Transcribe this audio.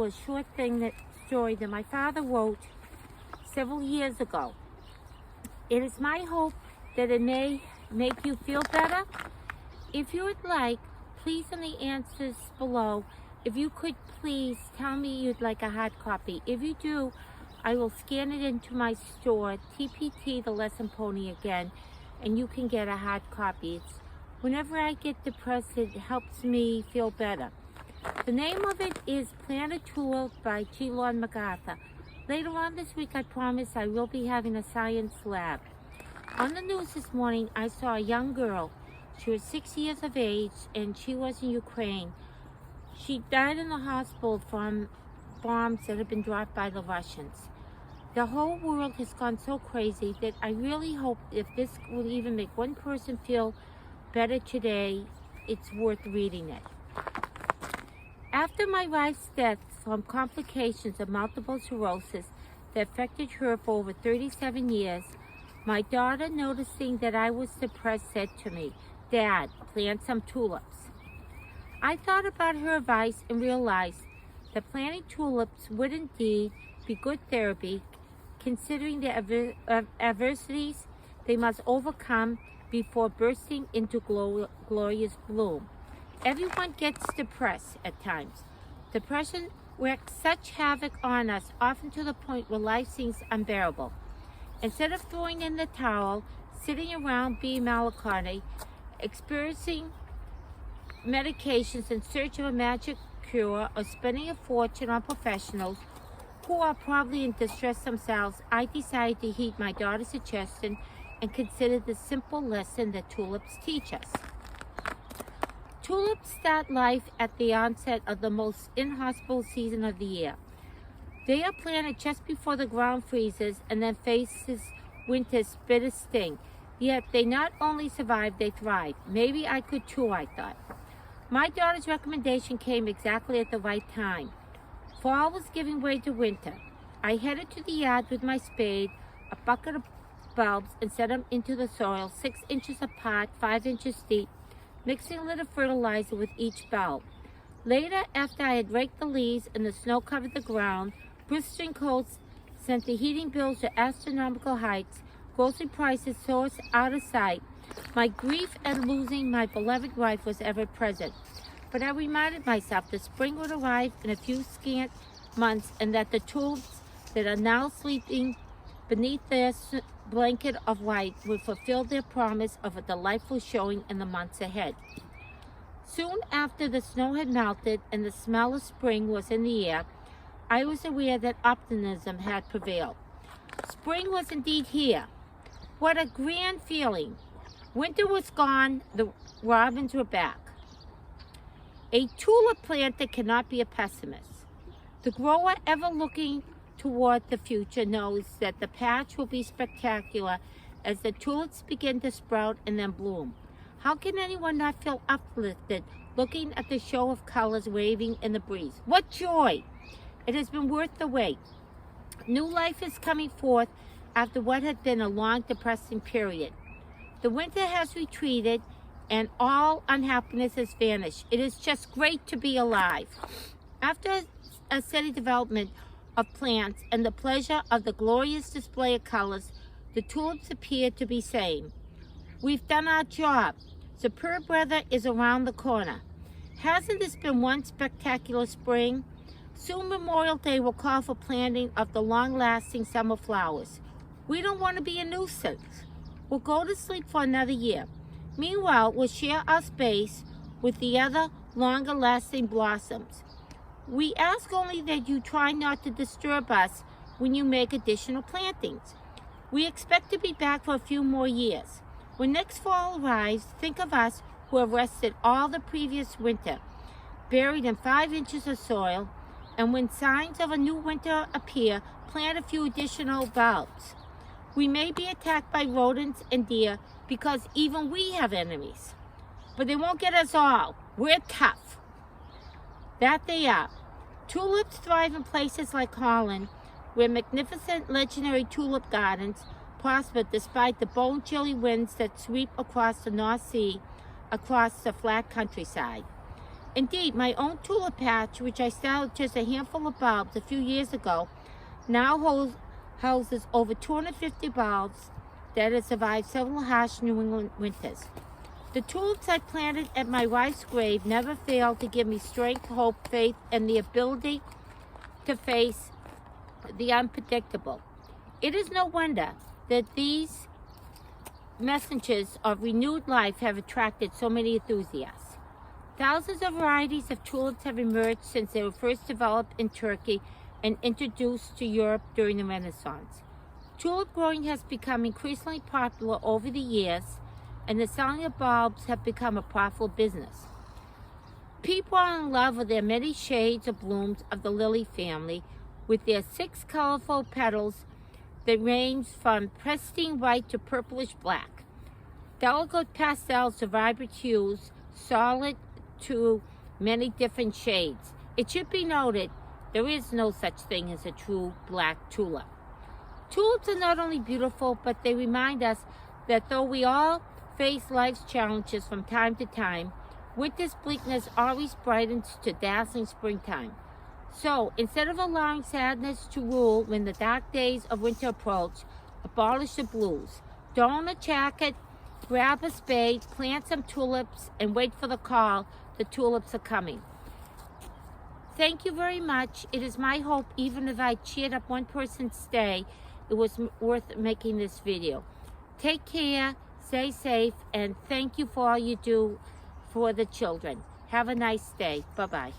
A short story that my father wrote several years ago. It is my hope that it may make you feel better. If you would like, please in the answers below, if you could please tell me you'd like a hard copy. If you do, I will scan it into my store, TPT the Lesson Pony again, and you can get a hard copy. Whenever I get depressed, it helps me feel better. The name of it is Plant a Tulip by Lorne MacArthur. Later on this week, I promise I will be having a science lab. On the news this morning, I saw a young girl. She was 6 years of age and she was in Ukraine. She died in the hospital from bombs that had been dropped by the Russians. The whole world has gone so crazy that I really hope if this will even make one person feel better today, it's worth reading it. After my wife's death from complications of multiple sclerosis that affected her for over 37 years, my daughter, noticing that I was depressed, said to me, "Dad, plant some tulips." I thought about her advice and realized that planting tulips would indeed be good therapy, considering the adversities they must overcome before bursting into glorious bloom. Everyone gets depressed at times. Depression wreaks such havoc on us, often to the point where life seems unbearable. Instead of throwing in the towel, sitting around being melancholy, experiencing medications in search of a magic cure, or spending a fortune on professionals who are probably in distress themselves, I decided to heed my daughter's suggestion and consider the simple lesson that tulips teach us. Tulips start life at the onset of the most inhospitable season of the year. They are planted just before the ground freezes and then faces winter's bitter sting. Yet they not only survive, they thrive. Maybe I could too, I thought. My daughter's recommendation came exactly at the right time. Fall was giving way to winter. I headed to the yard with my spade, a bucket of bulbs, and set them into the soil, 6 inches apart, 5 inches deep, mixing a little fertilizer with each bulb. Later, after I had raked the leaves and the snow covered the ground, blistering cold sent the heating bills to astronomical heights, grocery prices soared out of sight. My grief at losing my beloved wife was ever present. But I reminded myself that spring would arrive in a few scant months and that the tulips that are now sleeping beneath their blanket of white would fulfill their promise of a delightful showing in the months ahead. Soon after the snow had melted and the smell of spring was in the air, I was aware that optimism had prevailed. Spring was indeed here. What a grand feeling. Winter was gone, the robins were back. A tulip planter cannot be a pessimist. The grower ever looking toward the future knows that the patch will be spectacular as the tulips begin to sprout and then bloom. How can anyone not feel uplifted looking at the show of colors waving in the breeze? What joy! It has been worth the wait. New life is coming forth after what had been a long, depressing period. The winter has retreated and all unhappiness has vanished. It is just great to be alive. After a steady development of plants and the pleasure of the glorious display of colors, the tulips appear to be saying, "We've done our job. Superb weather is around the corner. Hasn't this been one spectacular spring? Soon Memorial Day will call for planting of the long-lasting summer flowers. We don't want to be a nuisance. We'll go to sleep for another year. Meanwhile, we'll share our space with the other longer-lasting blossoms. We ask only that you try not to disturb us when you make additional plantings. We expect to be back for a few more years. When next fall arrives, think of us who have rested all the previous winter, buried in 5 inches of soil, and when signs of a new winter appear, plant a few additional bulbs. We may be attacked by rodents and deer because even we have enemies, but they won't get us all. We're tough." That they are. Tulips thrive in places like Holland, where magnificent legendary tulip gardens prosper despite the bone-chilly winds that sweep across the North Sea, across the flat countryside. Indeed, my own tulip patch, which I started just a handful of bulbs a few years ago, now houses over 250 bulbs that have survived several harsh New England winters. The tulips I planted at my wife's grave never failed to give me strength, hope, faith, and the ability to face the unpredictable. It is no wonder that these messengers of renewed life have attracted so many enthusiasts. Thousands of varieties of tulips have emerged since they were first developed in Turkey and introduced to Europe during the Renaissance. Tulip growing has become increasingly popular over the years, and the selling of bulbs have become a profitable business. People are in love with their many shades of blooms of the lily family, with their 6 colorful petals that range from pristine white to purplish black, delicate pastels to vibrant hues, solid to many different shades. It should be noted, there is no such thing as a true black tulip. Tulips are not only beautiful, but they remind us that though we all face life's challenges from time to time, winter's bleakness always brightens to dazzling springtime. So, instead of allowing sadness to rule when the dark days of winter approach, abolish the blues. Don a jacket, grab a spade, plant some tulips, and wait for the call. The tulips are coming. Thank you very much. It is my hope, even if I cheered up one person's day, it was worth making this video. Take care, stay safe, and thank you for all you do for the children. Have a nice day. Bye-bye.